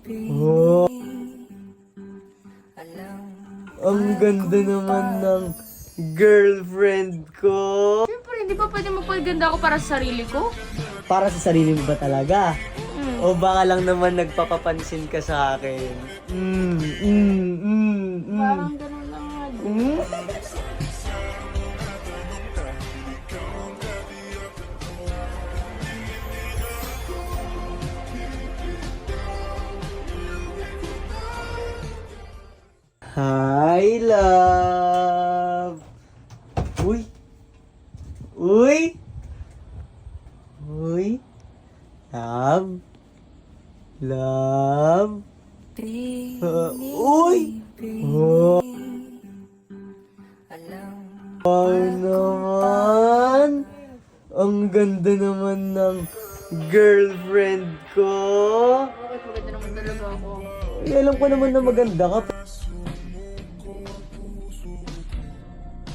Oh, ang ganda naman ng girlfriend ko. Siyempre, hindi pa pwede magpaganda ako para sa sarili ko? Para sa sarili mo ba talaga? Mm. O baka lang naman nagpapapansin ka sa akin? Parang ganun lang nga. Mm? Hi, love! Uy! Uy! Uy! Love! Love! Uy! Oh! Ay naman! Ang ganda naman ng girlfriend ko! Bakit maganda naman talaga ako? Ay, alam ko naman na maganda ka.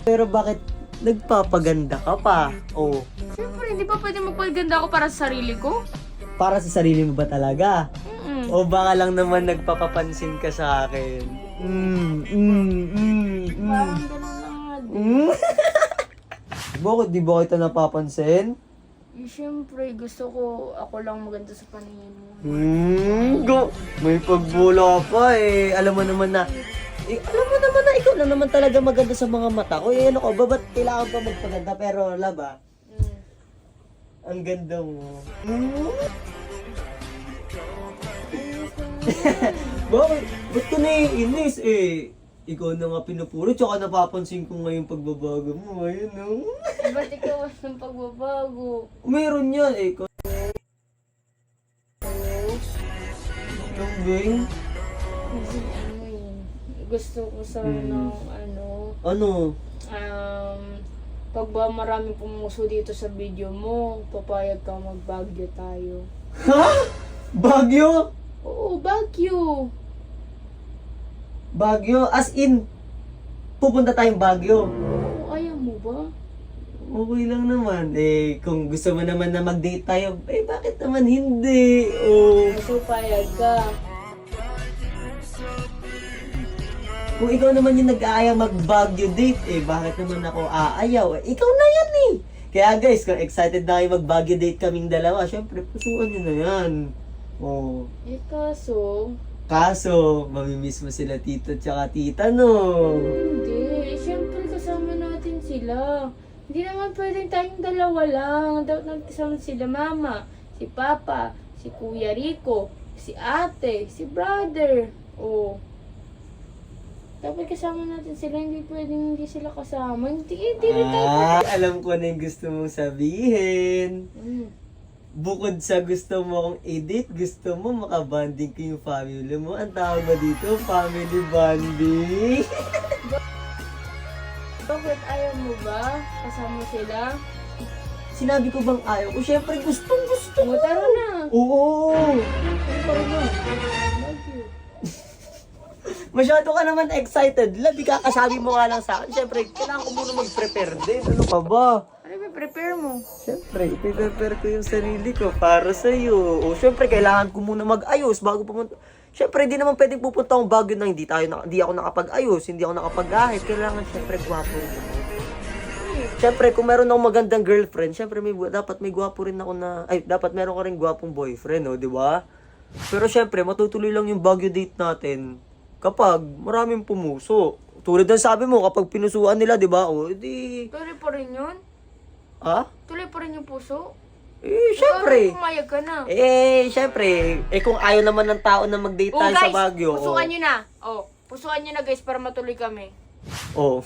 Pero bakit nagpapaganda ka pa? Oh, Siyempre, hindi pa pwede magpaganda ako para sa sarili ko? para sa sarili mo ba talaga? Mm. O baka lang naman nagpapapansin ka sa akin? Parang ganun lang nga. Bakit di ba kita napapansin? Siyempre, gusto ko ako lang maganda sa paningin mo. May pagbula pa eh. Alam mo naman na ikaw na naman talaga maganda sa mga mata ko. Eh, ano ko, ba't kailangan pa magpaganda? Pero, laba, Mm. ang ganda mo. Bakit? Ba't ka naiinis eh? Ikaw na nga pinupuro, tsaka napapansin ko ngayon pagbabago mo. Ayun, no? Ba't ikaw ang pagbabago? Meron yan eh. Bing? Kasi ano yun, gusto ko sana Ano? pag ba maraming pumuso dito sa video mo, papayag ka mag-Baguio tayo. Ha? Baguio? Oo, Baguio. Baguio? As in, pupunta tayong Baguio. Oo, ayaw mo ba? Okay lang naman. Eh, kung gusto mo naman na mag-date tayo, eh bakit naman hindi? Oh. Gusto payag ka. Kung ikaw naman yung nag-aayang mag-Baguio date, eh bakit naman ako aayaw? Eh, ikaw na yan eh. Kaya guys, kung excited na kayo mag-Baguio date kaming dalawa, syempre, pusuan nyo na yan. Oh. Eh kaso, Kaso, mamimiss mo sila tito tsaka tita, no? hindi. Siyempre kasama natin sila. Hindi naman pwedeng tayong dalawa lang. Dapat kasama sila mama, si papa, si Kuya Rico, si ate, si brother. Oh. Dapat kasama natin sila. Hindi pwedeng hindi sila kasama. Hindi rin tayo. Alam ko na yung gusto mong sabihin. Mm. Bukod sa gusto mo akong edit, gusto mo makabanding ko yung family mo. Ang tawag ba dito? Family bonding. Bakit ayaw mo ba? Kasama sila? Sinabi ko bang ayaw ko? Siyempre gustong gusto ko. O, tara na. Oo. Tara na. Love you. Masyado ka naman excited. Labi ka, kasabi mo nga lang sa akin. Siyempre, kailangan ko muna mag-prepare din. Ano ka ba? Ano ba prepare mo? Siyempre, i-prepare ko yung sarili ko para sa'yo. O, siyempre, kailangan ko muna mag-ayos bago pumunta. Siyempre, hindi naman pwedeng pupunta akong Baguio na hindi ako nakapag-ayos, hindi ako nakapag-ahit. Kailangan, siyempre, gwapo rin ako. Siyempre, kung meron akong magandang girlfriend, siyempre, dapat may gwapo rin ako na, dapat meron ko rin gwapong boyfriend, no, di ba? Pero siyempre, matutuloy lang yung Baguio date natin kapag maraming pumuso. Tulad ng sabi mo, kapag pinusuan nila, di ba? O, edi... Tuloy pa rin yun? Ha? Tuloy pa rin yung puso? Eh, syempre. Ikaw, pumayag ka na. Syempre. Kung ayaw naman ng tao na mag-date tayo sa Baguio. pusuan nyo na. Pusuan nyo na guys para matuloy kami. Oh.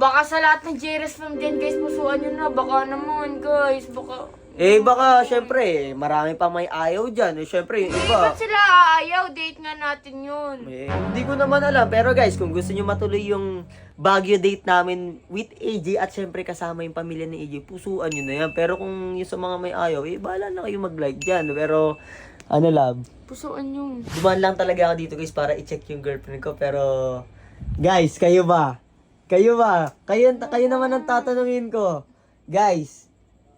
Baka sa lahat ng JRS fam dyan guys, pusuan nyo na. Baka naman guys, baka... Baka, syempre, marami pa may ayaw dyan. Syempre, yung iba. Ba't sila ayaw? Date nga natin yun. Hindi ko naman alam. Pero guys, kung gusto nyo matuloy yung Baguio date namin with AJ at syempre kasama yung pamilya ni AJ, pusuan nyo na yan. Pero kung yung sa mga may ayaw, bahala na kayo mag-like dyan. Pero, ano love? Pusuan nyo. Dumaan lang talaga ako dito guys para i-check yung girlfriend ko. Pero, guys, kayo ba? Kayo naman ang tatanungin ko. Guys,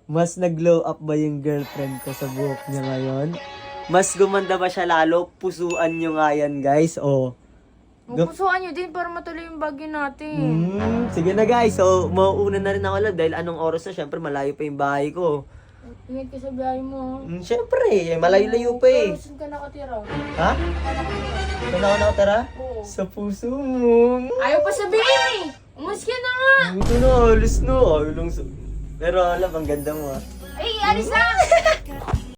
mas nag-glow up ba yung girlfriend ko sa buhok niya ngayon? Mas gumanda ba siya lalo? Pusuan nyo nga yan, guys. Oh. Mapusuan nyo din para matuloy yung bagyo natin. Sige na, guys. So, mauuna na rin ako, love. Dahil anong oras na, syempre, malayo pa yung bahay ko. Ingat ka sa biyahe mo. Syempre, malayo-layo pa eh. Pero saan ka nakatira? Ha? Saan ako nakatara? Oo. Sa puso mo. Ayaw pa sabihin eh! Umas ka na nga! Ito na, alis na. Ayaw lang sa... Pero alam, ang ganda mo ah. Ay, alis na!